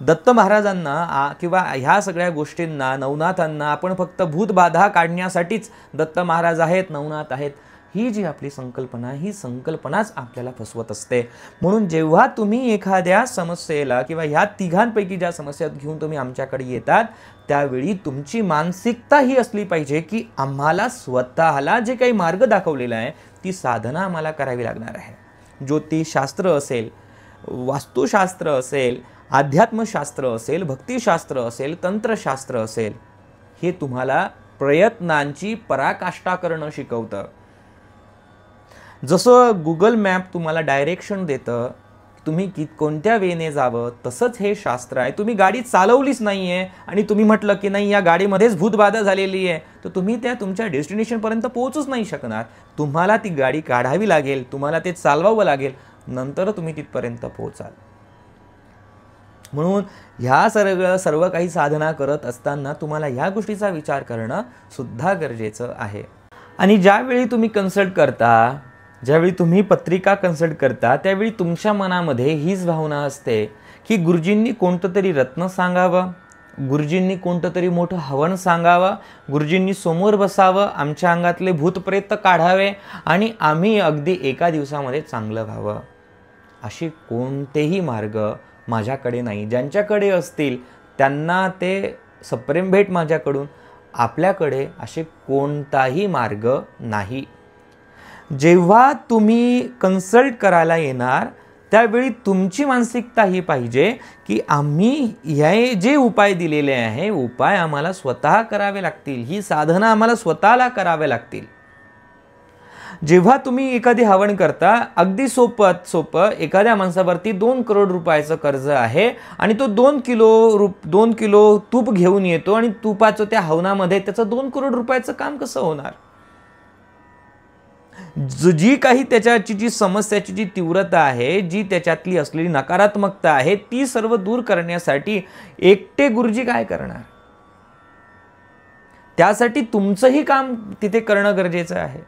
दत्त महाराजांना किंवा ह्या सगळ्या गोष्टींना, नवनाथांना आपण फक्त भूतबाधा काढण्यासाठीच दत्त महाराज आहेत, नवनाथ आहेत, ही जी आपली संकल्पना, ही संकल्पनाच आपल्याला फसवत असते. म्हणून जेव्हा तुम्ही एखाद्या समस्येला किंवा ह्या तिघांपैकी ज्या समस्या घेऊन तुम्ही आमच्याकडे येतात त्यावेळी तुमची मानसिकता ही असली पाहिजे की आम्हाला स्वतःला जे काही मार्ग दाखवलेला आहे ती साधना आम्हाला करावी लागणार आहे. ज्योतिषशास्त्र असेल, वास्तुशास्त्र असेल, अध्यात्मशास्त्र असेल, भक्तिशास्त्र असेल, तंत्रशास्त्र असेल, हे तुम्हाला प्रयत्नांची पराकाष्ठा करणं शिकवतं. जसं गुगल मॅप तुम्हाला डायरेक्शन देतं तुम्ही कोणत्या वेने जावं, तसंच हे शास्त्र आहे. तुम्ही गाडी चालवलीच नाही आहे आणि तुम्ही म्हटलं की नाही या गाडीमध्येच भूतबाधा झालेली आहे, तर तुम्ही त्या तुमच्या डेस्टिनेशनपर्यंत पोहोचूच नाही शकणार. तुम्हाला ती गाडी काढावी लागेल, तुम्हाला ते चालवावं लागेल, नंतर तुम्ही तिथपर्यंत पोहोचाल. म्हणून ह्या सर्व काही साधना करत असताना तुम्हाला ह्या गोष्टीचा विचार करणं सुद्धा गरजेचं आहे. आणि ज्यावेळी तुम्ही कन्सल्ट करता, ज्यावेळी तुम्ही पत्रिका कन्सल्ट करता, त्यावेळी तुमच्या मनामध्ये हीच भावना असते की गुरुजींनी कोणतं तरी रत्न सांगावं, गुरुजींनी कोणतं तरी मोठं हवन सांगावं, गुरुजींनी समोर बसावं, आमच्या अंगातले भूतप्रेत काढावे आणि आम्ही अगदी एका दिवसामध्ये चांगलं व्हावं. असे कोणतेही मार्ग माझ्याकडे नाही. ज्यांच्याकडे असतील त्यांना ते सप्रेम भेट माझ्याकडून. आपल्याकडे असे कोणताही मार्ग नाही. जेव्हा तुम्ही कन्सल्ट करायला येणार त्यावेळी तुमची मानसिकता ही पाहिजे की आम्ही हे जे उपाय दिलेले आहे, उपाय आम्हाला स्वतः करावे लागतील, ही साधना आम्हाला स्वतःला करावे लागतील. जेव्हा तुम्ही एखादी हवन करता, अगदी सोपं एखाद्या माणसावरती 2 करोड रुपयाचं कर्ज आहे आणि तो 2 किलो तूप घेऊन येतो आणि तुपाचं त्या हवनामध्ये त्याचं 2 करोड रुपयाचं काम कसं होणार? जी काही त्याच्याची जी समस्याची जी तीव्रता आहे, जी त्याच्यातली असलेली नकारात्मकता आहे, ती सर्व दूर करण्यासाठी एकटे गुरुजी काय करणार? त्यासाठी तुमचंही काम तिथे करणं गरजेचं आहे.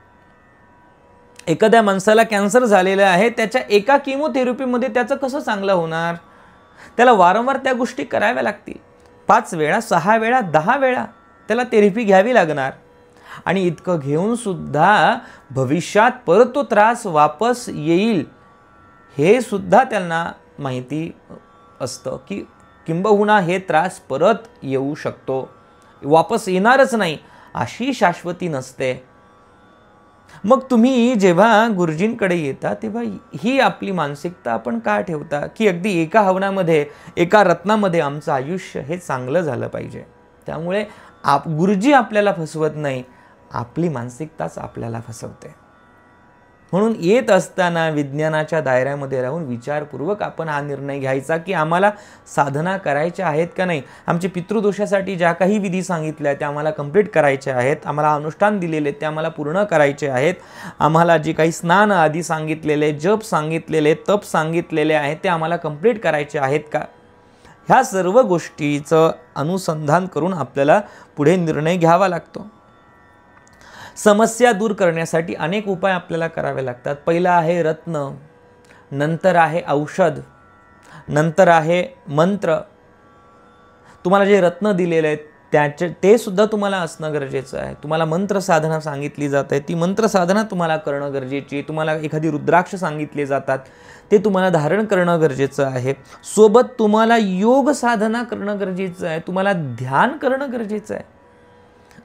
एखाद्या माणसाला कॅन्सर झालेला आहे, त्याच्या एका किमोथेरपीमध्ये त्याचं कसं चांगलं होणार? त्याला वारंवार त्या गोष्टी कराव्या लागतील. 5 वेळा, 6 वेळा, 10 वेळा त्याला थेरपी घ्यावी लागणार. आणि इतकं घेऊन सुद्धा भविष्यात परत तो त्रास वापस येईल हे सुद्धा त्यांना माहिती असतं की किंबहुना हे त्रास परत येऊ शकतो, वापस येणारच नाही, अशी शाश्वती नसते. मग तुम्ही जेव्हा गुरुजींकडे येता तेव्हा ही आपली मानसिकता आपण का ठेवता की अगदी एका हवनामध्ये, एका रत्नामध्ये आमचं आयुष्य हे चांगलं झालं पाहिजे. त्यामुळे गुरुजी आपल्याला फसवत नाही, आपली मानसिकताच आपल्याला फसवते. म्हणून येत असताना विज्ञानाच्या दायऱ्यामध्ये राहून विचारपूर्वक आपण हा निर्णय घ्यायचा की आम्हाला साधना करायच्या आहेत का नाही. आमचे पितृदोषासाठी ज्या काही विधी सांगितल्या त्या आम्हाला कंप्लीट करायच्या आहेत, आम्हाला अनुष्ठान दिलेले ते आम्हाला पूर्ण करायचे आहेत, आम्हाला जे काही स्नान आधी सांगितलेले, जप सांगितलेले, तप सांगितलेले आहेत ते आम्हाला कंप्लीट करायचे आहेत का. ह्या सर्व गोष्टीचं अनुसंधान करून आपल्याला पुढे निर्णय घ्यावा लागतो. समस्या दूर करण्यासाठी अनेक उपाय आपल्याला करावे लागतात. पहिला आहे रत्न, नंतर आहे औषध, नंतर आहे मंत्र. तुम्हाला जे रत्न दिलेले आहेत ते सुद्धा तुम्हाला असणं गरजेचं आहे. तुम्हाला मंत्र साधना सांगितली जात आहे, ती मंत्र साधना तुम्हाला करणं गरजेची. तुम्हाला एखादी रुद्राक्ष सांगितले जातात, ते तुम्हाला धारण करणं गरजेचं आहे. सोबत तुम्हाला योग साधना करणं गरजेचं आहे, तुम्हाला ध्यान करणं गरजेचं आहे.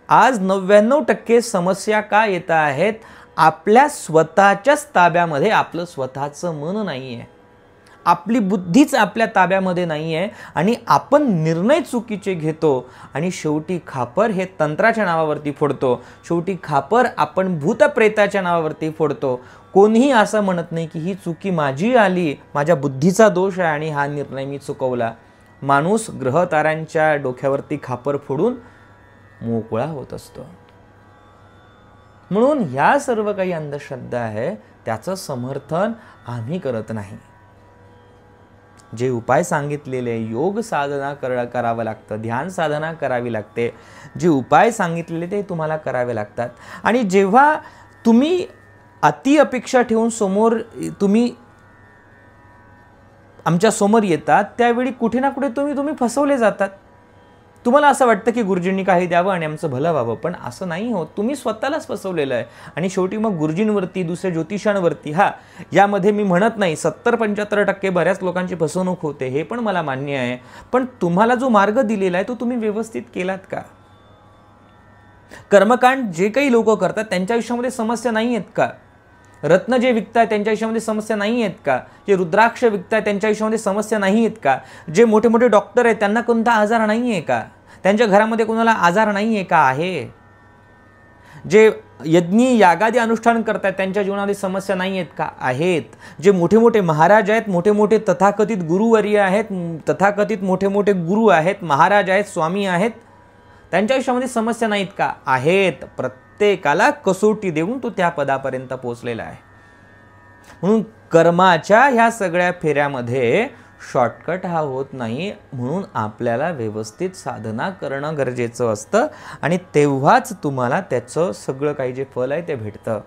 आज 99% समस्या का येत आहेत, आपल्या स्वतःच्याच ताब्यामध्ये आपलं स्वतःचं मन नाही आहे, आपली बुद्धीच आपल्या ताब्यामध्ये नाही आहे आणि आपण निर्णय चुकीचे घेतो आणि शेवटी खापर हे तंत्राच्या नावावरती फोडतो. शेवटी खापर आपण भूतप्रेताच्या नावावरती फोडतो. कोणीही असं म्हणत नाही की ही चुकी माझी आली, माझ्या बुद्धीचा दोष आहे आणि हा निर्णय मी चुकवला. माणूस ग्रहताऱ्यांच्या डोक्यावरती खापर फोडून मोकळा होत असतो. म्हणून ह्या सर्व काही अंधश्रद्धा आहे त्याचं समर्थन आम्ही करत नाही. जे उपाय सांगितलेले, योग साधना करावं लागतं, ध्यान साधना करावी लागते, जे उपाय सांगितलेले ते तुम्हाला करावे लागतात. आणि जेव्हा तुम्ही अति अपेक्षा ठेवून तुम्ही आमच्या समोर येतात त्यावेळी कुठे ना कुठे तुम्ही फसवले जातात. तुम्हाला असं वाटतं की गुरुजींनी काही द्यावं आणि आमचं भलं व्हावं, पण असं नाही होत. तुम्ही स्वतःलाच फसवलेलं आहे. आणि शेवटी मग गुरुजींवरती, दुसऱ्या ज्योतिषांवरती, यामध्ये मी म्हणत नाही 70-75% बऱ्याच लोकांची फसवणूक होते, हे पण मला मान्य आहे. पण तुम्हाला जो मार्ग दिलेला आहे तो तुम्ही व्यवस्थित केलात का. कर्मकांड जे काही लोक करतात त्यांच्या आयुष्यामध्ये समस्या नाही आहेत का. रत्न जे विकताय त्यांच्या आयुष्यामध्ये समस्या नाही आहेत का. जे रुद्राक्ष विकताय त्यांच्या आयुष्यामध्ये समस्या नाही आहेत का. जे मोठे मोठे डॉक्टर आहेत त्यांना कोणता आजार नाही आहे का. त्यांच्या घरामध्ये कोणाला आजार नाही आहे का. आहे जे यज्ञी यागादी अनुष्ठान करतात त्यांच्या जीवनामध्ये समस्या नाही आहेत का. आहेत. जे मोठे मोठे महाराज आहेत, मोठे मोठे तथाकथित गुरुवर्य आहेत, तथाकथित मोठे मोठे गुरु आहेत, महाराज आहेत, स्वामी आहेत, त्यांच्या आयुष्यामध्ये समस्या नाहीत का. आहेत. प्रत्येकाला कसोटी देऊन तो त्या पदापर्यंत पोहोचलेला आहे. म्हणून कर्माच्या ह्या सगळ्या फेऱ्यामध्ये शॉर्टकट हा होत नाही. म्हणून आपल्याला व्यवस्थित साधना करणं गरजेचं असतं आणि तेव्हाच तुम्हाला त्याचं सगळं काही जे फल आहे ते भेटतं.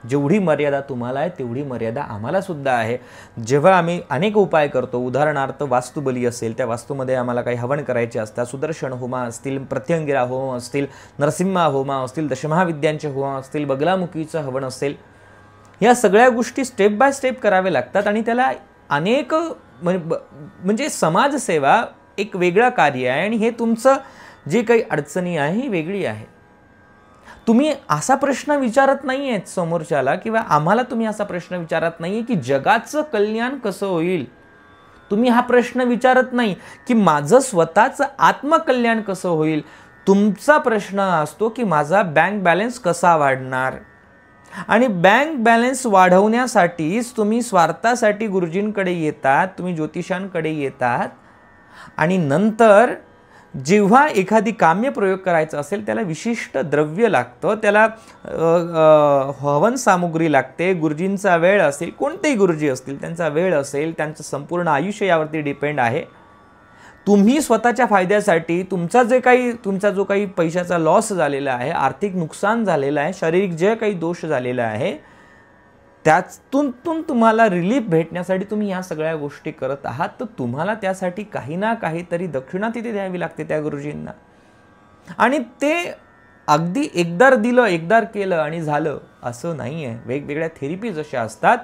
जेवढी मर्यादा तुम्हाला आहे तेवढी मर्यादा आम्हाला सुद्धा आहे. जेव्हा आम्ही अनेक उपाय करतो, उदाहरणार्थ वास्तुबली असेल, त्या वास्तूमध्ये आम्हाला काही हवन करायचे असतात, सुदर्शन होमा असतील, प्रत्यंगिरा होम असतील, नरसिंहा होमा असतील, दशमहाविद्यांचे होम असतील, बगलामुखीचं हवन असेल, या सगळ्या गोष्टी स्टेप बाय स्टेप करावे लागतात. आणि त्याला अनेक म्हणजे समाजसेवा एक वेगळं कार्य आहे आणि हे तुमचं जे काही अडचणी आहे ही वेगळी आहे. तुम्ही असा प्रश्न विचारत नाही आहेत समोरच्याला किंवा आम्हाला तुम्ही असा प्रश्न विचारत नाही आहे की जगाचं कल्याण कसं होईल. तुम्ही हा प्रश्न विचारत नाही की माझं स्वतःचं आत्मकल्याण कसं होईल. तुमचा प्रश्न असतो की माझा बँक बॅलन्स कसा वाढणार. आणि बँक बॅलन्स वाढवण्यासाठीच तुम्ही स्वार्थासाठी गुरुजींकडे येतात, तुम्ही ज्योतिषांकडे येतात आणि नंतर जेव्हा एखादी काम्य प्रयोग करायचा असेल त्याला विशिष्ट द्रव्य लागतं, त्याला हवन सामुग्री लागते. गुरुजींचा वेळ असेल, कोणतेही गुरुजी असतील त्यांचा वेळ असेल, त्यांचं संपूर्ण आयुष्य यावरती डिपेंड आहे. तुम्ही स्वतःच्या फायद्यासाठी तुमचा जो काही पैशाचा लॉस झालेला आहे, आर्थिक नुकसान झालेलं आहे, शारीरिक जे काही दोष झालेला आहे त्यातून तुम्हाला रिलीफ भेटण्यासाठी तुम्ही या सगळ्या गोष्टी करत आहात. तर तुम्हाला त्यासाठी काही ना काहीतरी दक्षिणा तिथे द्यावी लागते त्या गुरुजींना. आणि ते अगदी एकदार दिलं, एकदार केलं आणि झालं असं नाही आहे. वेगवेगळ्या थेरपी जशा असतात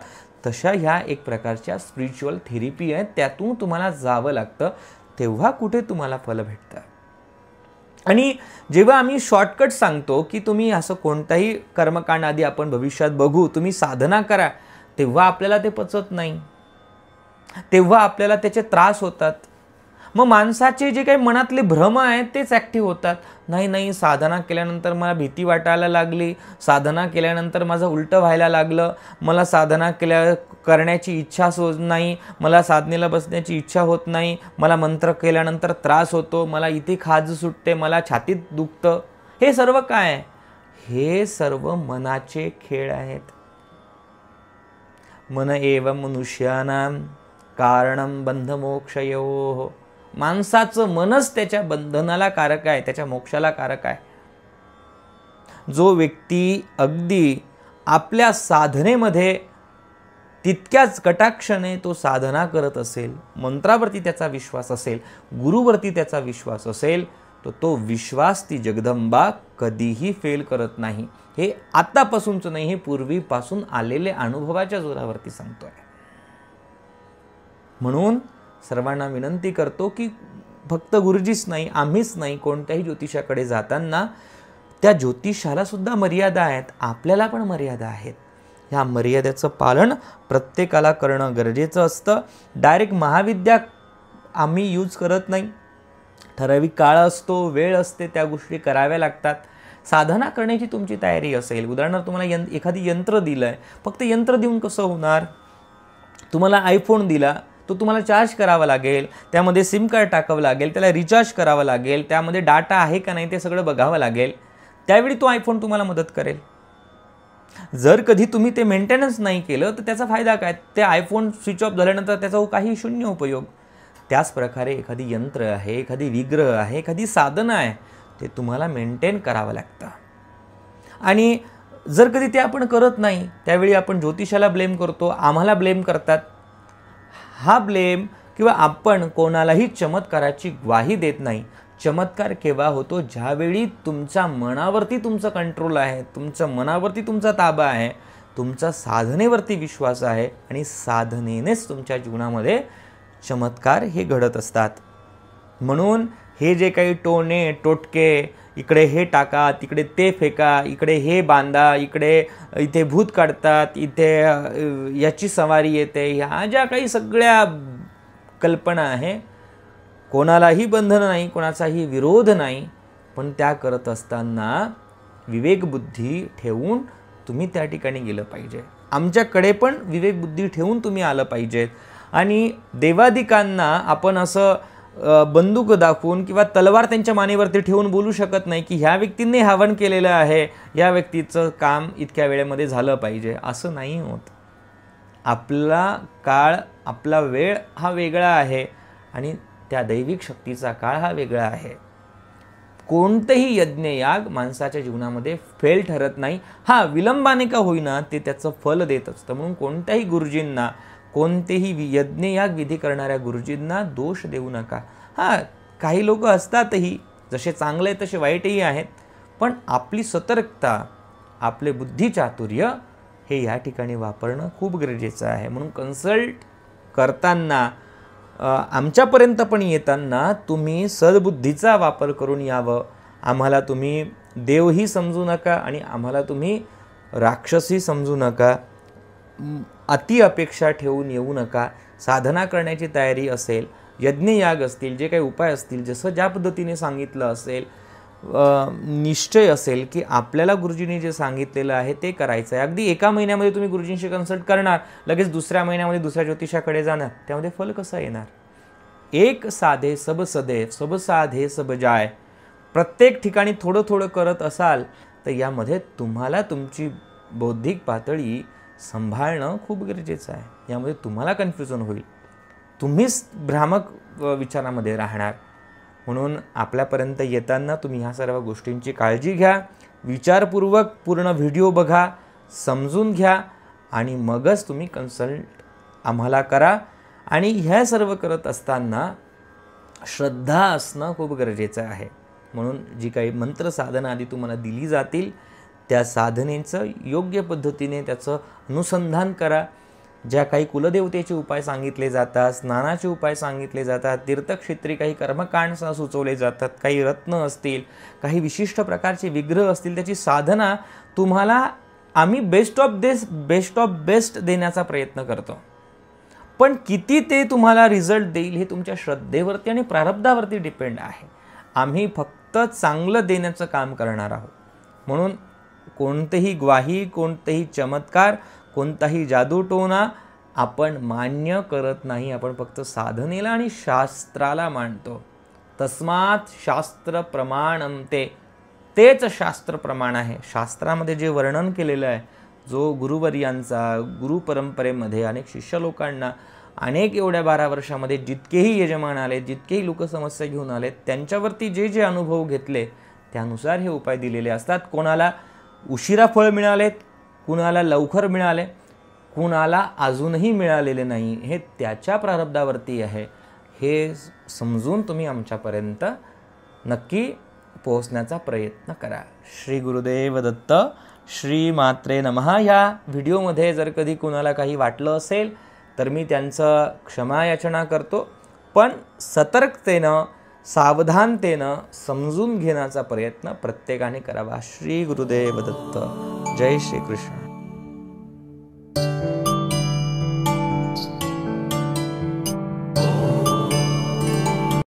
तशा ह्या एक प्रकारच्या स्पिरिच्युअल थेरपी आहेत. त्यातून तुम्हाला जावं लागतं, तेव्हा कुठे तुम्हाला फल भेटतं. आणि जेव्हा आम्ही शॉर्टकट सांगतो की तुम्ही असं कोणताही कर्मकांड आधी आपण भविष्यात बघू, तुम्ही साधना करा, तेव्हा आपल्याला ते पचत नाही, तेव्हा आपल्याला त्याचे त्रास होतात. मग माणसाचे जे काही मनातले भ्रम आहेत तेच ॲक्टिव्ह होतात. नाही साधना केल्यानंतर मला भीती वाटायला लागली, साधना केल्यानंतर माझं उलटं व्हायला लागलं, मला साधना करण्याची इच्छा होत नाही, मला साधनेला बसण्याची इच्छा होत नाही, मला मंत्र केल्यानंतर त्रास होतो, मला इथे खाज सुटते, मला छातीत दुखतं. हे सर्व काय आहे? हे सर्व मनाचे खेळ आहेत. मन एव मनुष्यानां कारणं बंधमोक्षयोः. माणसाचं मनच त्याच्या बंधनाला कारक आहे, त्याच्या मोक्षाला कारक आहे. जो व्यक्ती अगदी आपल्या साधनेमध्ये तितक्याच कटाक्षाने तो साधना करत असेल, मंत्रावरती त्याचा विश्वास असेल, गुरुवरती त्याचा विश्वास असेल, तो विश्वास ती जगदंबा कधीही फेल करत नाही. हे आतापासूनच नाही, हे पूर्वीपासून आलेले अनुभवाच्या जोरावरती सांगतोय. म्हणून सर्वांना विनंती करतो की फक्त गुरुजीच नाही, आम्हीच नाही, कोणत्याही ज्योतिषाकडे जाताना त्या ज्योतिषाला सुद्धा मर्यादा आहेत, आपल्याला पण मर्यादा आहेत. ह्या मर्यादेचं पालन प्रत्येकाला करणं गरजेचं असतं. डायरेक्ट महाविद्या आम्ही यूज करत नाही. ठराविक काळ असतो, वेळ असते, त्या गोष्टी कराव्या लागतात. साधना करण्याची तुमची तयारी असेल, उदाहरणार्थ तुम्हाला एखादी यंत्र दिलं आहे, फक्त यंत्र देऊन कसं होणार? तुम्हाला आयफोन दिला, तो तुम्हाला चार्ज करावा लागेल, त्यामध्ये सिम कार्ड टाकावं लागेल, त्याला रिचार्ज करावं लागेल, त्यामध्ये डाटा आहे का नाही ते सगळं बघावं लागेल, त्यावेळी तो आयफोन तुम्हाला मदत करेल. जर कधी तुम्ही ते मेंटेनन्स नाही केलं तर त्याचा फायदा काय? ते आयफोन स्विच ऑफ झाल्यानंतर त्याचा काही शून्य उपयोग. त्याच प्रकारे एखादी यंत्र आहे, एखादी विग्रह आहे, एखादी साधनं आहे, ते तुम्हाला मेंटेन करावं लागतं. आणि जर कधी ते आपण करत नाही, त्यावेळी आपण ज्योतिषाला ब्लेम करतो, आम्हाला ब्लेम करतात. हा ब्लेम किंवा आपण कोणालाही चमत्काराची ग्वाही देत नाही. चमत्कार केव्हा होतो? ज्यावेळी तुमच्या मनावरती तुमचं कंट्रोल आहे, तुमच्या मनावरती तुमचा ताबा आहे, तुमचा साधनेवरती विश्वास आहे आणि साधनेनेच तुमच्या जीवनामध्ये चमत्कार हे घडत असतात. म्हणून हे जे काही टोणे टोटके, इकडे हे टाका, तिकडे ते फेका, इकडे हे बांधा, इथे भूत काढतात, इथे याची सवारी येते, ह्या ज्या काही सगळ्या कल्पना आहे, कोणालाही बंधन नाही, कोणाचाही विरोध नाही, पण त्या करत असताना विवेकबुद्धी ठेवून तुम्ही त्या ठिकाणी गेलं पाहिजे. आमच्याकडे पण विवेकबुद्धी ठेवून तुम्ही आलं पाहिजेत. आणि देवादिकांना आपण असं बंदूक दाखवून किंवा तलवार त्यांच्या मानेवरती ठेवून बोलू शकत नाही की ह्या व्यक्तीने हवन केलेलं आहे, या व्यक्तीचं काम इतक्या वेळेमध्ये झालं पाहिजे, असं नाही होत. आपला काळ, आपला वेळ हा वेगळा आहे आणि त्या दैविक शक्तीचा काळ हा वेगळा आहे. कोणतेही यज्ञयाग माणसाच्या जीवनामध्ये फेल ठरत नाही. हा विलंबाने का होईना ते त्याचं फल देत असतं. म्हणून कोणत्याही गुरुजींना, कोणतेही यज्ञयाग विधी करणाऱ्या गुरुजींना दोष देऊ नका. काही लोक असतातही, जसे चांगले तसे वाईटही आहेत, पण आपली सतर्कता, आपले बुद्धिचातुर्य हे या ठिकाणी वापरणं खूप गरजेचं आहे. म्हणून कन्सल्ट करताना, आमच्यापर्यंत पण येताना तुम्ही सद्बुद्धीचा वापर करून यावं. आम्हाला तुम्ही देवही समजू नका आणि आम्हाला तुम्ही राक्षसही समजू नका. अति अपेक्षा ठेवून येऊ नका. साधना करण्याची तयारी असेल, यज्ञयाग असतील, जे काही उपाय असतील, जसं ज्या पद्धतीने सांगितलं असेल, निश्चय असेल की आपल्याला गुरुजींनी जे सांगितलेलं आहे ते करायचं आहे. अगदी एका महिन्यामध्ये तुम्ही गुरुजींशी कन्सल्ट करणार, लगेच दुसऱ्या महिन्यामध्ये दुसऱ्या ज्योतिषाकडे जाणार, त्यामध्ये फल कसं येणार? एक साधे सब सदे, सब साधे सब जाय. प्रत्येक ठिकाणी थोडं थोडं करत असाल तर यामध्ये तुम्हाला तुमची बौद्धिक पातळी सांभाळणं खूप गरजेचं आहे. यामध्ये तुम्हाला कन्फ्युजन होईल, तुम्हीच भ्रामक विचारामध्ये राहणार. म्हणून आपल्यापर्यंत येताना तुम्ही ह्या सर्व गोष्टींची काळजी घ्या. विचारपूर्वक पूर्ण व्हिडिओ बघा, समजून घ्या आणि मगच तुम्ही कन्सल्ट आम्हाला करा. आणि ह्या सर्व करत असताना श्रद्धा असणं खूप गरजेचं आहे. म्हणून जी काही मंत्र साधना आधी तुम्हाला दिली जातील त्या साधनेचं योग्य पद्धतीने त्याचं अनुसंधान करा. ज्या काही कुलदेवतेचे उपाय सांगितले जातात, स्नानाचे उपाय सांगितले जातात, तीर्थक्षेत्री काही कर्मकांड सुचवले जातात, काही रत्न असतील, काही विशिष्ट प्रकारचे विग्रह असतील, त्याची साधना तुम्हाला आम्ही बेस्ट ऑफ बेस्ट देण्याचा प्रयत्न करतो. पण किती ते तुम्हाला रिझल्ट देईल हे तुमच्या श्रद्धेवरती आणि प्रारब्धावरती डिपेंड आहे. आम्ही फक्त चांगलं देण्याचं काम करणार आहोत. म्हणून कोणतेही ग्वाही, कोणतेही चमत्कार, कोणताही जादूटोणा आपण मान्य करत नाही. आपण फक्त साधनेला आणि शास्त्राला मानतो. तस्मात शास्त्र प्रमाणम तेच शास्त्र प्रमाण आहे. शास्त्रामध्ये जे वर्णन केलेलं आहे, जो गुरुवर्यांचा गुरु परंपरेमध्ये अनेक शिष्य लोकांना अनेक एवढ्या 12 वर्षामध्ये जितकेही यजमान आले, जितकेही लोक समस्या घेऊन आले, त्यांच्यावरती जे जे अनुभव घेतले त्यानुसार हे उपाय दिलेले असतात. कोणाला उशिरा फळ मिळाले, कुणाला लवकर मिळाले, कुणाला अजूनही मिळालेले नाही, हे त्याच्या प्रारब्धावरती आहे. हे समजून तुम्ही आमच्यापर्यंत नक्की पोहोचण्याचा प्रयत्न करा. श्री गुरुदेव दत्त. श्री मात्रे नमः. ह्या व्हिडिओमध्ये जर कधी कुणाला काही वाटलं असेल तर मी त्यांचं क्षमा याचना करतो, पण सतर्कतेनं, सावधानतेनं समजून घेण्याचा प्रयत्न प्रत्येकाने करावा. श्री गुरुदेव दत्त. जय श्री कृष्ण.